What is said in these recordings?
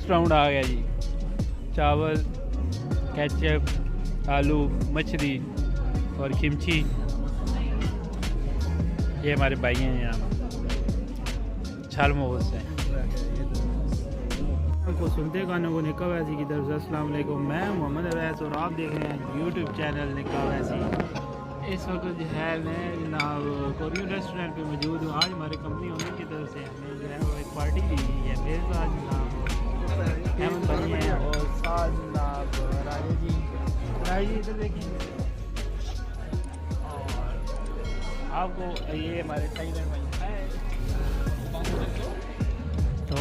Round आ गया जी। चावल, ketchup, आलू, मछली और किमची। ये हमारे भाई हैं यहाँ छालमोहल से। को सुनते गानों को निका वैसी की तरफ से अस्सलाम वालेकुम। मैं मोहम्मद अवैस और आप देख रहे हैं यूट्यूब चैनल निका वैसी। इस वक्त जो है मैं जनाब कोरियन रेस्टोरेंट पे मौजूद हूँ। आज हमारी कंपनी ओनर की तरफ से हमें जो है वो एक पार्टी दी गई है। मेरे साथ जनाब हेमंत भाई हैं और साथ जनाब राजा जी इधर देखिए। और आपको ये हमारे थाईलैंड भाई हैं। तो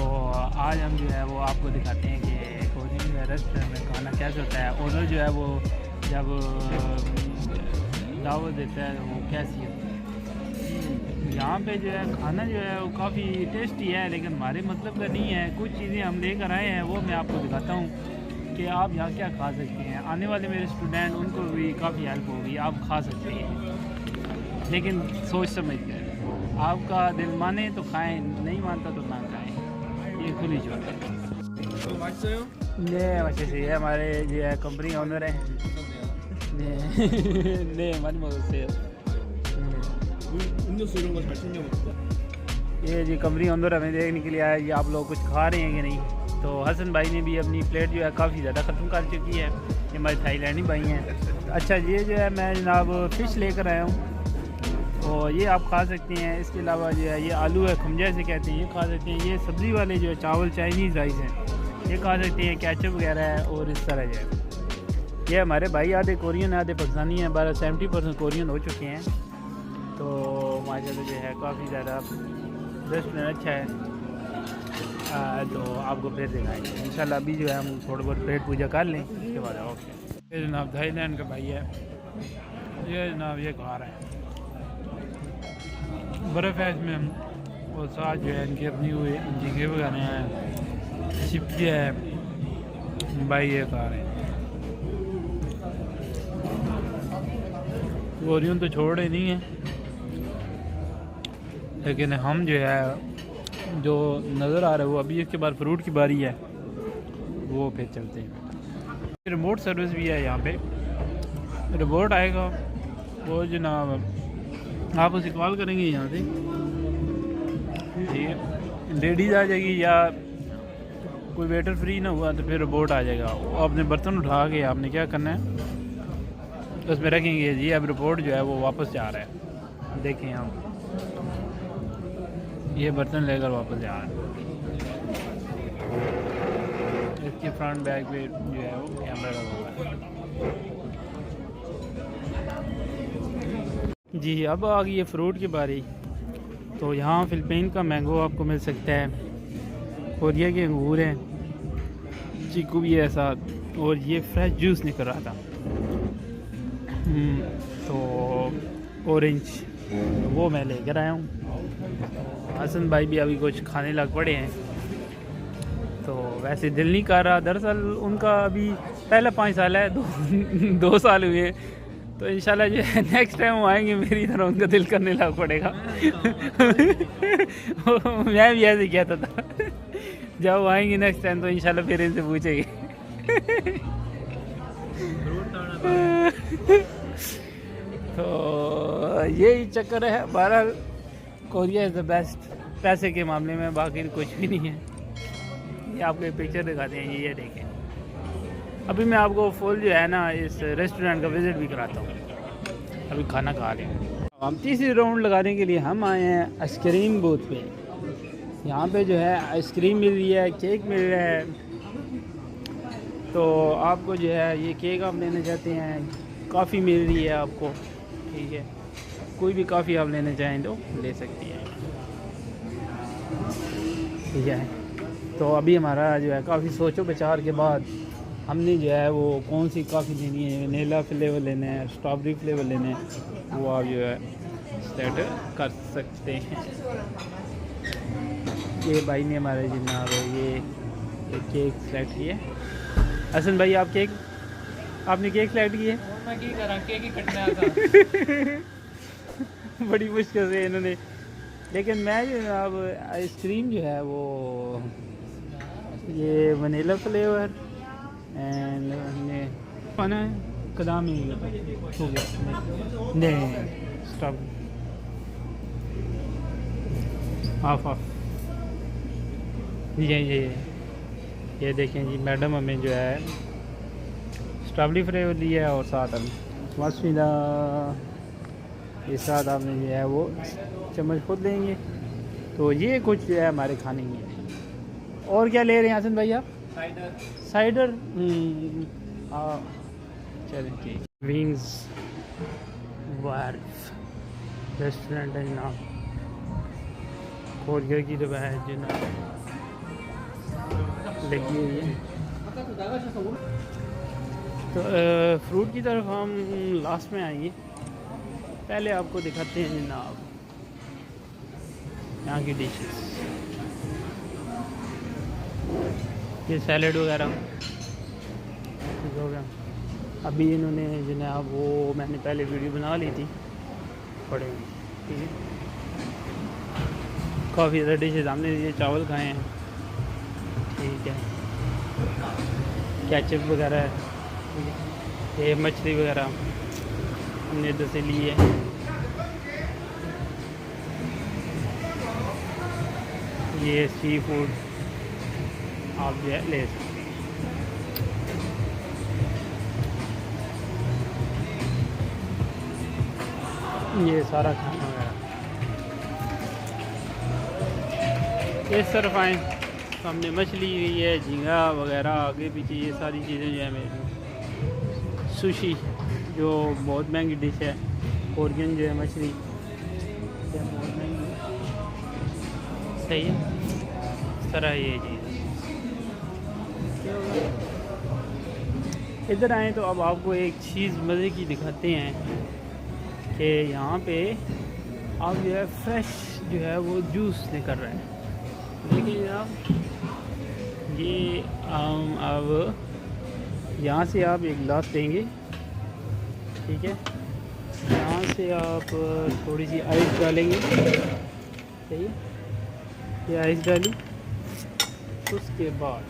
आज हम जो है वो आपको दिखाते हैं कि कोरियन रेस्टोरेंट में खाना कैसे होता है। ओनर जो है वो जब दावत देता है वो कैसी होती है। यहाँ पे जो है खाना जो है वो काफ़ी टेस्टी है, लेकिन हमारे मतलब का नहीं है। कुछ चीज़ें हम लेकर आए हैं वो मैं आपको दिखाता हूँ कि आप यहाँ क्या खा सकते हैं। आने वाले मेरे स्टूडेंट उनको भी काफ़ी हेल्प होगी। आप खा सकते हैं, लेकिन सोच समझ कर। आपका दिल माने तो खाएं, नहीं मानता तो ना खाएं। ये खुली चोट है। अच्छे से ये हमारे जो है कंपनी ओनर हैं। 네, 많이 먹었어요. 음료수 이런 거 잘 챙겨 먹자. ये जी कंपनी ओनर हमें देखने के लिए आया। ये आप लोग कुछ खा रहे हैं कि नहीं। तो हसन भाई ने भी अपनी प्लेट जो है काफ़ी ज़्यादा ख़त्म कर चुकी है। ये हमारे थाईलैंडी भाई हैं। अच्छा, ये जो है मैं जनाब फ़िश लेकर आया हूँ और ये आप खा सकते हैं। इसके अलावा जो है ये आलू है, खमजा से कहते हैं, ये खा सकते हैं। ये सब्ज़ी वाले जो है चावल चाइनीज़ राइस हैं, ये खा सकते हैं। केचप वगैरह है और इस तरह जो है। ये हमारे भाई आधे कोरियन आधे पाकिस्तानी हैं। 70% कोरियन हो चुके हैं। तो माशाल्लाह जो है काफ़ी ज़्यादा रेस्टोरेंट अच्छा है। तो आपको फिर दिखाएंगे इंशाल्लाह। अभी जो है हम थोड़ा बहुत पेट पूजा कर लें, उसके बाद ओके। ये जनाब थाईलैंड का भाई है। ये जनाब ये खा रहा है, बर्फ़ है इसमें और साथ जो है इनकी अपनी हुई झींगे वगैरह हैं, चिप्स है। भाई ये खा रहे हैं। कोरियन तो छोड़ ही नहीं है, लेकिन हम जो है जो नज़र आ रहा है वो अभी इसके बाद फ्रूट की बारी है, वो फिर चलते हैं। रिमोट सर्विस भी है यहाँ पे। रिमोट आएगा वो जनाब आप उसे कॉल करेंगे यहाँ से, ठीक है। लेडीज़ आ जाएगी या कोई वेटर फ्री ना हुआ तो फिर रोबोट आ जाएगा। आपने बर्तन उठा के आपने क्या करना है उसमें रखेंगे जी। अब रिपोर्ट जो है वो वापस जा रहा है। देखें हम ये बर्तन लेकर वापस जा रहा है। इसके फ्रंट बैग पे जो है वो कैमरा लगा हुआ है जी। अब आ गई है फ्रूट की बारी। तो यहाँ फ़िलिपीन का मैंगो आपको मिल सकता है, कोरिया के अंगूर हैं, चीकू भी है साथ, और ये फ्रेश जूस निकल रहा था। तो ऑरेंज वो मैं लेकर आया हूँ। हसन भाई भी अभी कुछ खाने लग पड़े हैं। तो वैसे दिल नहीं कर रहा, दरअसल उनका अभी पहला 5 साल है, 2 साल हुए। तो इंशाल्लाह जो है नेक्स्ट टाइम वो आएंगे मेरी तरह उनका दिल करने लग पड़ेगा। मैं भी ऐसे कहता था जब वो आएंगे नेक्स्ट टाइम तो इंशाल्लाह फिर इनसे पूछेंगे। तो यही चक्कर है। बहरहाल कोरिया इज़ द बेस्ट पैसे के मामले में, बाकी कुछ भी नहीं है। ये आपको एक पिक्चर दिखाते हैं, ये देखें। अभी मैं आपको फुल जो है ना इस रेस्टोरेंट का विज़िट भी कराता हूँ। अभी खाना खा रहे हैं हम। तीसरी राउंड लगाने के लिए हम आए हैं आइसक्रीम बूथ पे। यहाँ पे जो है आइसक्रीम मिल रही है, केक मिल रहा है, तो आपको जो है ये केक आप लेना चाहते हैं, काफ़ी मिल रही है आपको, ठीक है, कोई भी काफ़ी आप लेना चाहें तो ले सकती हैं, ठीक है। तो अभी हमारा जो है काफ़ी सोचो विचार के बाद हमने जो है वो कौन सी काफ़ी लेनी है, वनीला फ्लेवर लेना है, स्ट्रॉबेरी फ्लेवर लेना है, वो आप जो है सेलेक्ट कर सकते हैं। ये भाई ने हमारे जनाब ये केक सेलेक्ट किया। हसन भाई आप केक, आपने केक सेलेक्ट किया? मैं की करा, केक ही कटना था। बड़ी मुश्किल से इन्होंने, लेकिन मैं जो अब आइसक्रीम जो है वो ये वनीला फ्लेवर एंड हमने खाना है कदाम ही हो गया, नहीं स्टॉप हाफ हाफ। ये देखें जी, मैडम हमें जो है स्ट्रॉबेरी फ्लेवर लिया है और साथ हम मस्फिदा के साथ आपने जो है वो चम्मच खुद लेंगे। तो ये कुछ जो है हमारे खाने ही है। और क्या ले रहे हैं हसन भाई आप? साइडर हाँ चलें ठीक। विंग्स वार्फ रेस्टोरेंट है जनाब, कोरिया की दवा है जनाब लगी हुई है। तो फ्रूट की तरफ हम लास्ट में आएंगे, पहले आपको दिखाते हैं जनाब यहाँ की डिशेस। ये सैलड वगैरह हो गया। अभी इन्होंने जनाब वो मैंने पहले वीडियो बना ली थी पड़े, ठीक है। काफ़ी ज़्यादा डिशेस हमने ये चावल खाए हैं, ठीक है, केचप वगैरह है, ये मछली वगैरह हमने इधर से ली है। ये सी फूड आप जो है ले सकते। ये सारा खाना वगैरह इस तरफ आए, हमने मछली हुई है, झींगा वगैरह आगे पीछे ये सारी चीज़ें जो है मेरी। सुशी जो बहुत महंगी डिश है, कोरियन जो है मछली बहुत महंगी, सही है। इस तरह ये चीज़ इधर आए तो अब आपको एक चीज़ मज़े की दिखाते हैं कि यहाँ पे आप जो है फ्रेश जो है वो जूस लेकर रहे हैं। देखिए जनाब, ये अब यहाँ से आप एक गिलास लेंगे, ठीक है, यहाँ से आप थोड़ी सी आइस डालेंगे, सही है, ये आइस डाली, उसके बाद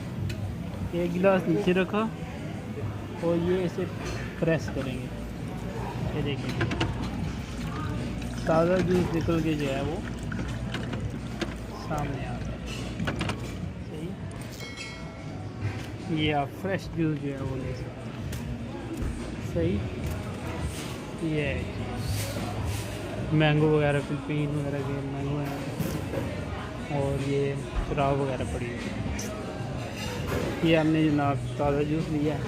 एक गिलास नीचे रखा और ये इसे प्रेस करेंगे, ये देखिए ताज़ा जूस निकल के जो है वो सामने आ रहा है, सही। ये आप फ्रेश जूस जो है वो ले सकते हैं, सही। ये मैंगो वगैरह, फिलिपीन वगैरह के मैंगो हैं और ये शराब वगैरह पड़ी है। ये हमने जनाब ताज़ा जूस लिया है,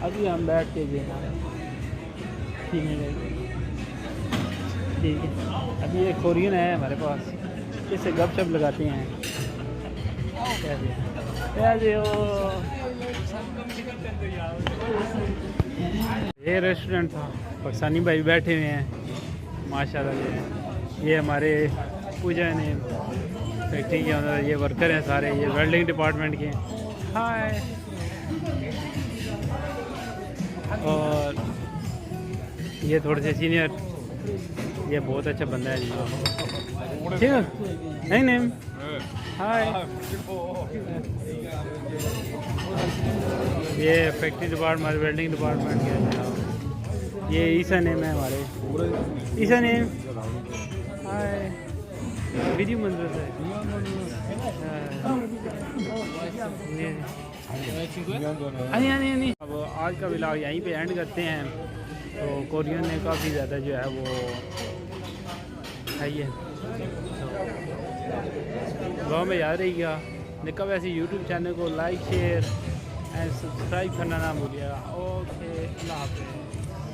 अभी हम बैठ के जो है पीने लगे, ठीक है। अभी एक कोरियन है हमारे पास, इससे गपशप लगाते हैं। कैसे हो? ये रेस्टोरेंट था, पाकिस्तानी भाई बैठे हुए हैं माशाल्लाह। ये हमारे पूजा ने फैक्ट्री के अंदर ये वर्कर हैं सारे, ये वेल्डिंग डिपार्टमेंट के हैं। हाय। और ये थोड़े से सीनियर, ये बहुत अच्छा बंदा है जी, ठीक है। नहीं नहीं हाय। ये फैक्ट्री डिपार्टमेंट, वेल्डिंग डिपार्टमेंट के। ये ईसा नेम है हमारे, ईसा नेम। हाय, वीडियो मंजर है। नहीं अब आज का व्लॉग यहीं पे एंड करते हैं। तो कोरियन ने काफ़ी ज़्यादा जो है वो खाई है, गाँव में याद रहिएगा। निका वैसे यूट्यूब चैनल को लाइक शेयर एंड सब्सक्राइब करना ना भूलिएगा। ओके, अल्लाह हाफिज़।